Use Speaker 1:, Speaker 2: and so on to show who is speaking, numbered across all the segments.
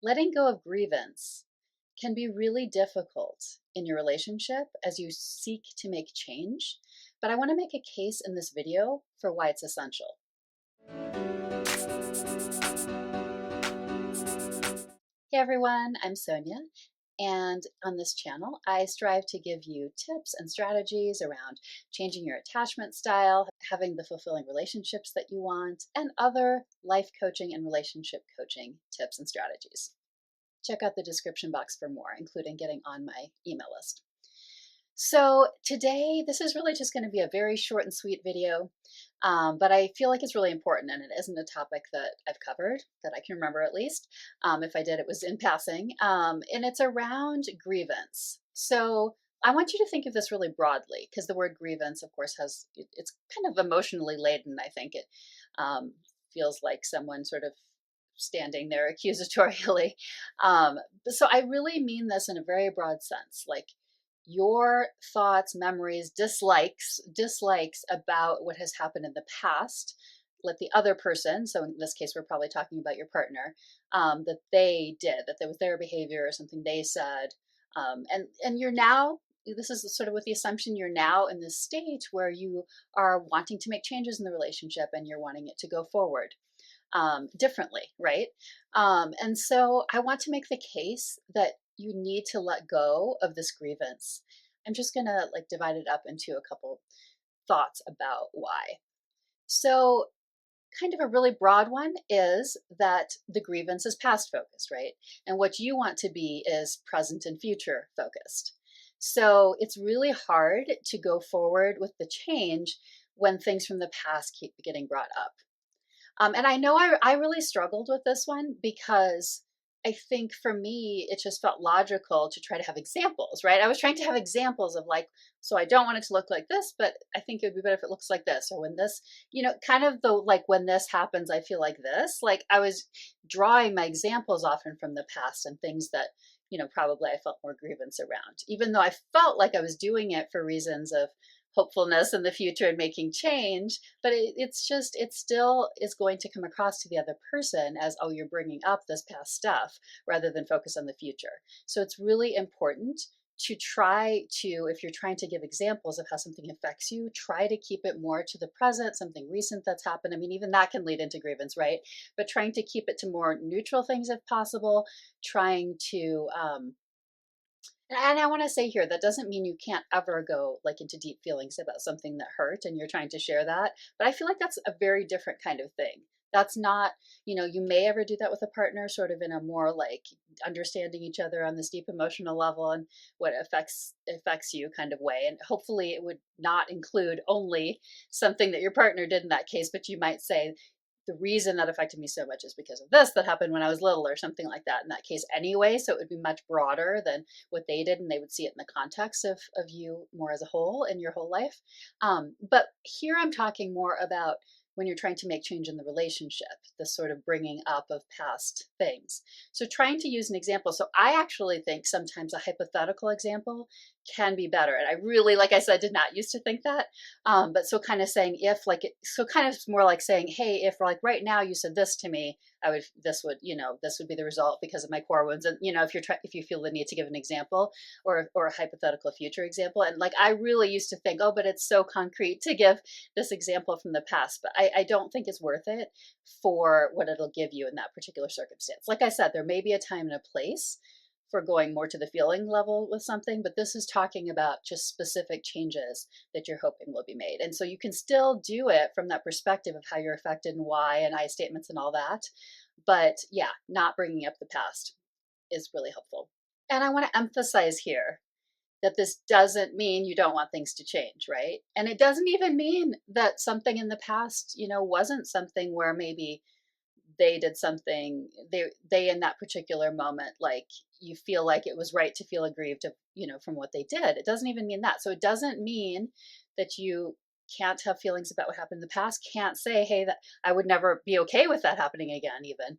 Speaker 1: Letting go of grievance can be really difficult in your relationship as you seek to make change, but I want to make a case in this video for why it's essential. Hey everyone, I'm Sonia, and on this channel, I strive to give you tips and strategies around changing your attachment style, having the fulfilling relationships that you want, and other life coaching and relationship coaching tips and strategies. Check out the description box for more, including getting on my email list. So today, this is really just going to be a very short and sweet video, but I feel like it's really important, and it isn't a topic that I've covered, that I can remember at least. If I did, it was in passing, and it's around grievance. So I want you to think of this really broadly, because the word grievance, of course, it's kind of emotionally laden. I think it feels like someone sort of standing there accusatorially. So I really mean this in a very broad sense, like your thoughts, memories, dislikes about what has happened in the past. Let the other person, so in this case, we're probably talking about your partner, that they did, that there was their behavior or something they said. And you're now, this is sort of with the assumption you're now in this state where you are wanting to make changes in the relationship and you're wanting it to go forward differently, right? And so I want to make the case that you need to let go of this grievance. I'm just gonna like divide it up into a couple thoughts about why. So kind of a really broad one is that the grievance is past focused, right? And what you want to be is present and future focused. So it's really hard to go forward with the change when things from the past keep getting brought up. And I know I really struggled with this one because I think for me, it just felt logical to try to have examples, right? I was trying to have examples of like, so I don't want it to look like this, but I think it would be better if it looks like this. Or when this, kind of the like when this happens, I feel like this. Like I was drawing my examples often from the past and things that, probably I felt more grievance around, even though I felt like I was doing it for reasons of hopefulness in the future and making change, but it still is going to come across to the other person as, oh, you're bringing up this past stuff rather than focus on the future. So it's really important to try to, if you're trying to give examples of how something affects you, try to keep it more to the present, something recent that's happened. I mean, even that can lead into grievance, right? But trying to keep it to more neutral things if possible, trying to and I want to say here, that doesn't mean you can't ever go like into deep feelings about something that hurt and you're trying to share that. But I feel like that's a very different kind of thing. That's not, you may ever do that with a partner, sort of in a more like understanding each other on this deep emotional level and what affects you kind of way. And hopefully it would not include only something that your partner did in that case, but you might say, the reason that affected me so much is because of this that happened when I was little or something like that in that case anyway. So it would be much broader than what they did, and they would see it in the context of you more as a whole in your whole life. But here I'm talking more about when you're trying to make change in the relationship, this sort of bringing up of past things. So trying to use an example. So I actually think sometimes a hypothetical example can be better. And I really, like I said, did not used to think that. But so kind of saying if like, so kind of more like saying, hey, if like right now you said this to me, this would be the result because of my core wounds. And, if you feel the need to give an example or a hypothetical future example. And like, I really used to think, oh, but it's so concrete to give this example from the past, but I don't think it's worth it for what it'll give you in that particular circumstance. Like I said, there may be a time and a place for going more to the feeling level with something, but this is talking about just specific changes that you're hoping will be made. And so you can still do it from that perspective of how you're affected and why, and I statements and all that. But yeah, not bringing up the past is really helpful. And I want to emphasize here that this doesn't mean you don't want things to change, right? And it doesn't even mean that something in the past, wasn't something where maybe they did something, they in that particular moment, like you feel like it was right to feel aggrieved of, from what they did. It doesn't even mean that. So it doesn't mean that you can't have feelings about what happened in the past, can't say, hey, that I would never be okay with that happening again, even,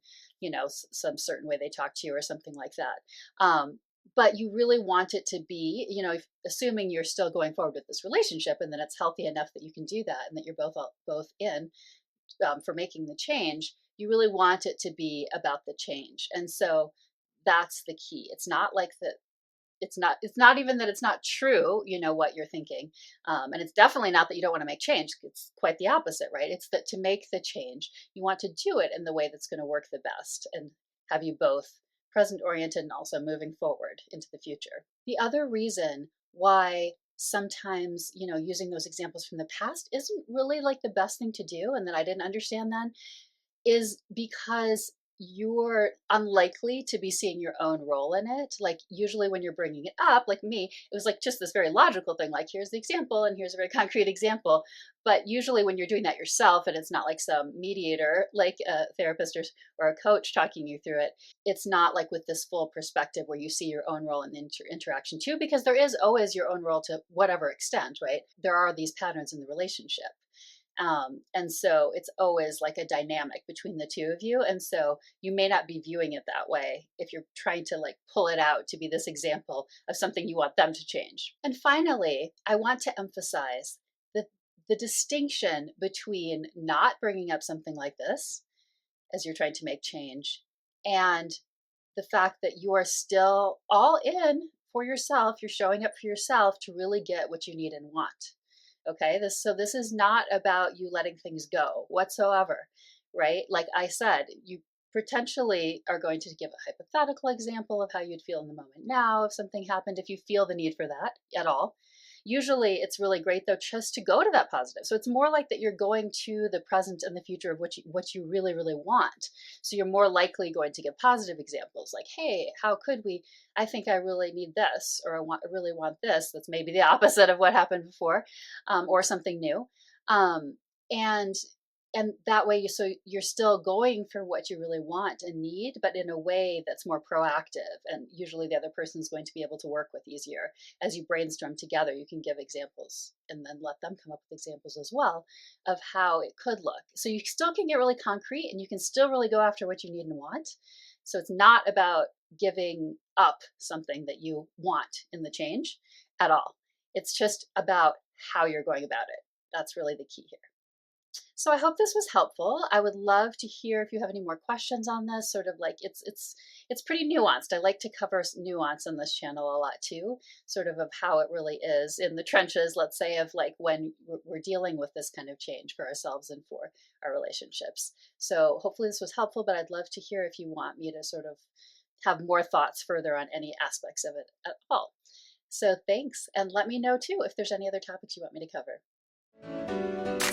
Speaker 1: some certain way they talk to you or something like that. But you really want it to be, assuming you're still going forward with this relationship and that it's healthy enough that you can do that and that you're both in for making the change, you really want it to be about the change. And so that's the key. It's not like that. It's not even that it's not true, what you're thinking. And it's definitely not that you don't want to make change. It's quite the opposite, right? It's that to make the change, you want to do it in the way that's going to work the best and have you both present oriented and also moving forward into the future. The other reason why sometimes, using those examples from the past isn't really like the best thing to do, and that I didn't understand then, is because you're unlikely to be seeing your own role in it. Like usually when you're bringing it up, like me, it was like just this very logical thing, like here's the example and here's a very concrete example. But usually when you're doing that yourself and it's not like some mediator, like a therapist or a coach talking you through it, it's not like with this full perspective where you see your own role in the interaction too, because there is always your own role to whatever extent, right? There are these patterns in the relationship. And so it's always like a dynamic between the two of you. And so you may not be viewing it that way if you're trying to like pull it out to be this example of something you want them to change. And finally, I want to emphasize that the distinction between not bringing up something like this as you're trying to make change and the fact that you are still all in for yourself, you're showing up for yourself to really get what you need and want. Okay, this is not about you letting things go whatsoever, right? Like I said, you potentially are going to give a hypothetical example of how you'd feel in the moment now if something happened, if you feel the need for that at all. Usually it's really great though just to go to that positive. So it's more like that you're going to the present and the future of what you really, really want. So you're more likely going to give positive examples like, hey, how could we, I think I really need this, or I really want this. That's maybe the opposite of what happened before, or something new. Um, and and that way you're still going for what you really want and need, but in a way that's more proactive, and usually the other person is going to be able to work with easier. As you brainstorm together, you can give examples and then let them come up with examples as well of how it could look, so you still can get really concrete and you can still really go after what you need and want. So it's not about giving up something that you want in the change at all. It's just about how you're going about it. That's really the key here. So I hope this was helpful. I would love to hear if you have any more questions on this. Sort of like it's pretty nuanced. I like to cover nuance on this channel a lot too, sort of how it really is in the trenches, let's say, of like when we're dealing with this kind of change for ourselves and for our relationships. So hopefully this was helpful, but I'd love to hear if you want me to sort of have more thoughts further on any aspects of it at all. So thanks, and let me know too if there's any other topics you want me to cover.